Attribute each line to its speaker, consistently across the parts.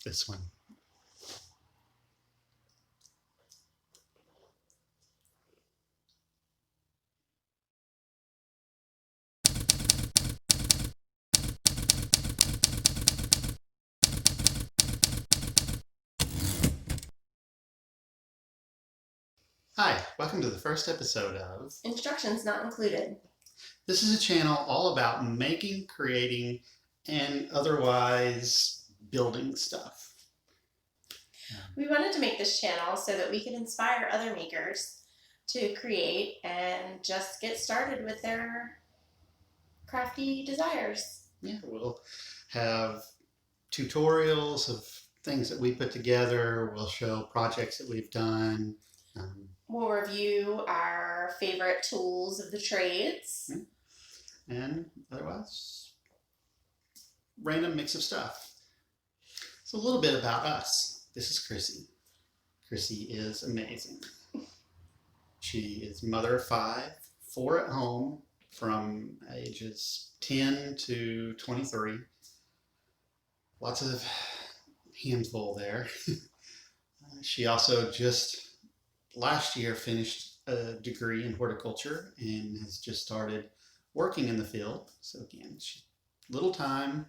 Speaker 1: this one. Hi, welcome to the first episode of
Speaker 2: Instructions Not Included.
Speaker 1: This is a channel all about making, creating, and otherwise building stuff.
Speaker 2: We wanted to make this channel so that we could inspire other makers to create and just get started with their crafty desires.
Speaker 1: Yeah, we'll have tutorials of things that we put together. We'll show projects that we've done.
Speaker 2: We'll review our favorite tools of the trades.
Speaker 1: And otherwise, random mix of stuff. So a little bit about us. This is Chrissie. Chrissie is amazing. She is mother of 5, 4 at home from ages 10 to 23. Lots of handful there. She also just last year finished a degree in horticulture and has just started working in the field. So again, little time,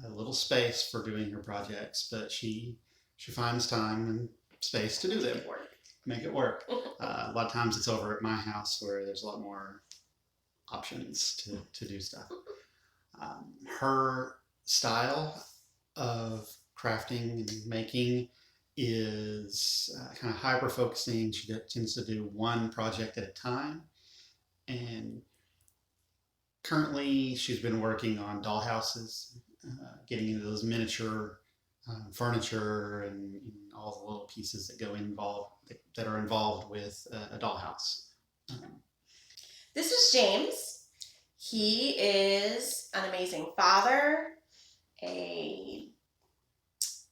Speaker 1: a little space for doing her projects, but she finds time and space to do them. Make it work. A lot of times it's over at my house where there's a lot more options to do stuff. Her style of crafting and making is kind of hyper focusing. She tends to do one project at a time, and currently she's been working on doll houses, getting into those miniature furniture and all the little pieces that are involved with a dollhouse.
Speaker 2: This is James. He is an amazing father, a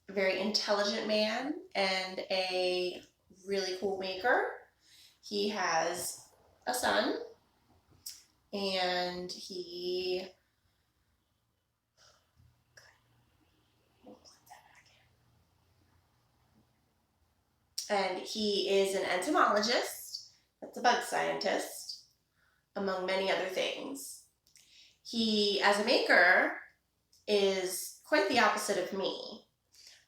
Speaker 2: very intelligent man, and a really cool maker. He has a son, and he is an entomologist. That's a bug scientist, among many other things. He, as a maker, is quite the opposite of me.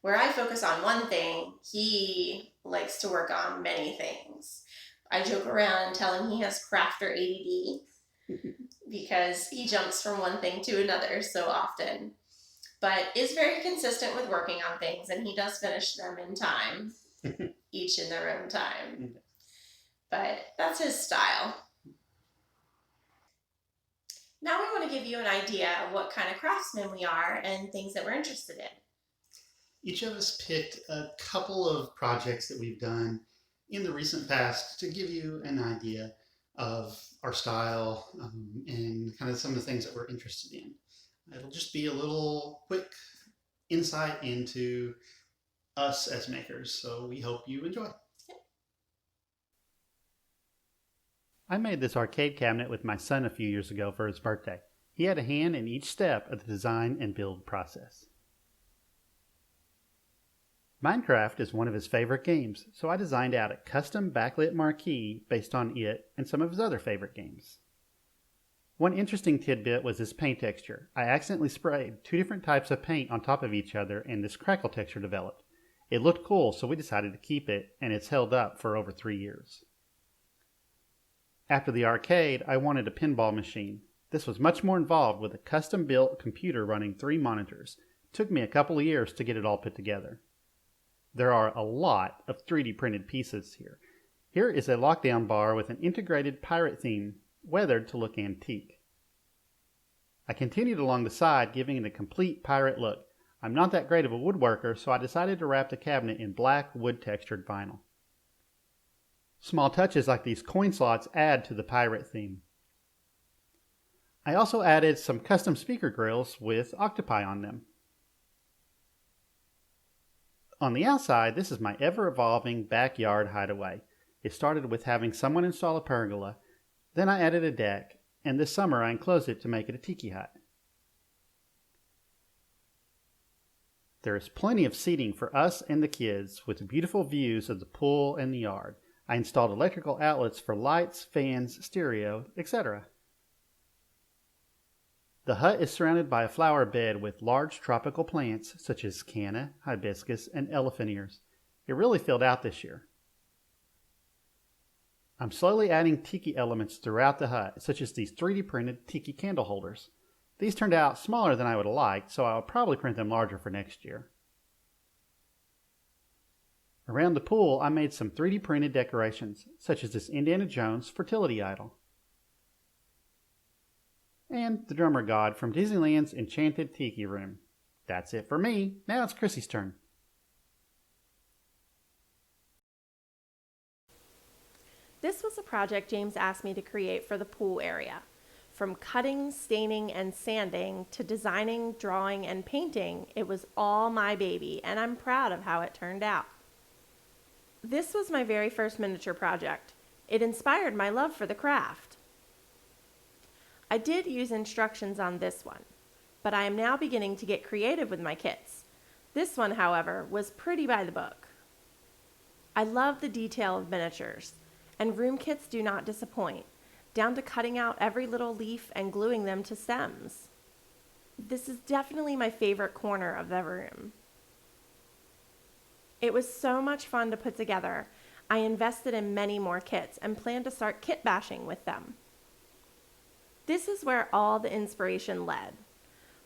Speaker 2: Where I focus on one thing, he likes to work on many things. I joke around and tell him he has crafter ADD because he jumps from one thing to another so often, but is very consistent with working on things, and he does finish them in time, each in their own time. But that's his style. Now we want to give you an idea of what kind of craftsmen we are and things that we're interested in.
Speaker 1: Each of us picked a couple of projects that we've done in the recent past to give you an idea of our style and kind of some of the things that we're interested in. It'll just be a little quick insight into us as makers, so we hope you enjoy. I made this arcade cabinet with my son a few years ago for his birthday. He had a hand in each step of the design and build process. Minecraft is one of his favorite games, so I designed out a custom backlit marquee based on it and some of his other favorite games. One interesting tidbit was his paint texture. I accidentally sprayed 2 different types of paint on top of each other and this crackle texture developed. It looked cool, so we decided to keep it, and it's held up for over 3 years. After the arcade, I wanted a pinball machine. This was much more involved with a custom-built computer running 3 monitors. It took me a couple of years to get it all put together. There are a lot of 3D printed pieces here. Here is a lockdown bar with an integrated pirate theme, weathered to look antique. I continued along the side, giving it a complete pirate look. I'm not that great of a woodworker, so I decided to wrap the cabinet in black wood-textured vinyl. Small touches like these coin slots add to the pirate theme. I also added some custom speaker grills with octopi on them. On the outside, this is my ever-evolving backyard hideaway. It started with having someone install a pergola, then I added a deck, and this summer I enclosed it to make it a tiki hut. There is plenty of seating for us and the kids with beautiful views of the pool and the yard. I installed electrical outlets for lights, fans, stereo, etc. The hut is surrounded by a flower bed with large tropical plants such as canna, hibiscus, and elephant ears. It really filled out this year. I'm slowly adding tiki elements throughout the hut, such as these 3D printed tiki candle holders. These turned out smaller than I would have liked, so I'll probably print them larger for next year. Around the pool, I made some 3D printed decorations, such as this Indiana Jones fertility idol. And the drummer god from Disneyland's Enchanted Tiki Room. That's it for me. Now it's Chrissy's turn.
Speaker 2: This was a project James asked me to create for the pool area. From cutting, staining, and sanding to designing, drawing, and painting, it was all my baby, and I'm proud of how it turned out. This was my very first miniature project. It inspired my love for the craft. I did use instructions on this one, but I am now beginning to get creative with my kits. This one, however, was pretty by the book. I love the detail of miniatures, and room kits do not disappoint, down to cutting out every little leaf and gluing them to stems. This is definitely my favorite corner of the room. It was so much fun to put together. I invested in many more kits and plan to start kit bashing with them. This is where all the inspiration led.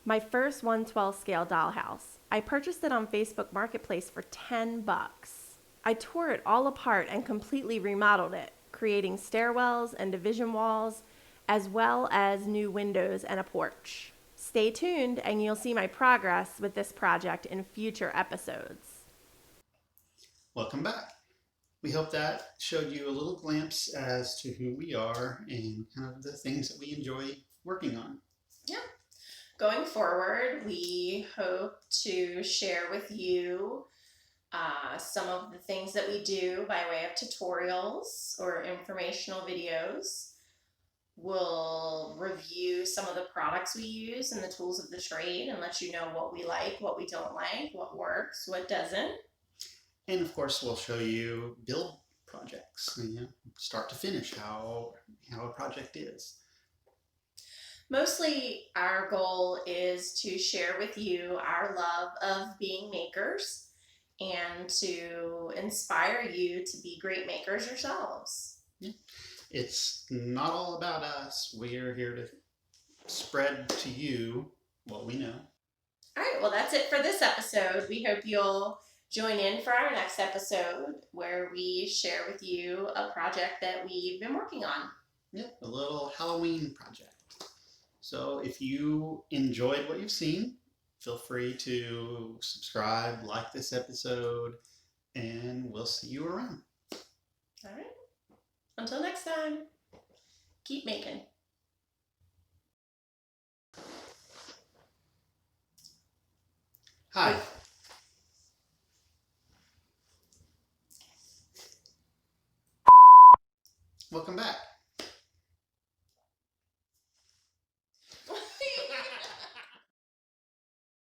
Speaker 2: My first 1/12 scale dollhouse. I purchased it on Facebook Marketplace for $10. I tore it all apart and completely remodeled it, creating stairwells and division walls, as well as new windows and a porch. Stay tuned and you'll see my progress with this project in future episodes.
Speaker 1: Welcome back. We hope that showed you a little glimpse as to who we are and kind of the things that we enjoy working on.
Speaker 2: Yeah. Going forward, we hope to share with you some of the things that we do by way of tutorials or informational videos. We'll review some of the products we use and the tools of the trade and let you know what we like, what we don't like, what works, what doesn't.
Speaker 1: And of course, we'll show you build projects, start to finish, how a project is.
Speaker 2: Mostly our goal is to share with you our love of being makers and to inspire you to be great makers yourselves.
Speaker 1: Yeah. It's not all about us. We're here to spread to you what we know.
Speaker 2: All right, well, that's it for this episode. We hope you'll join in for our next episode where we share with you a project that we've been working on.
Speaker 1: Yeah, a little Halloween project. So if you enjoyed what you've seen, feel free to subscribe, like this episode, and we'll see you around.
Speaker 2: All right. Until next time, keep making.
Speaker 1: Hi. Welcome back.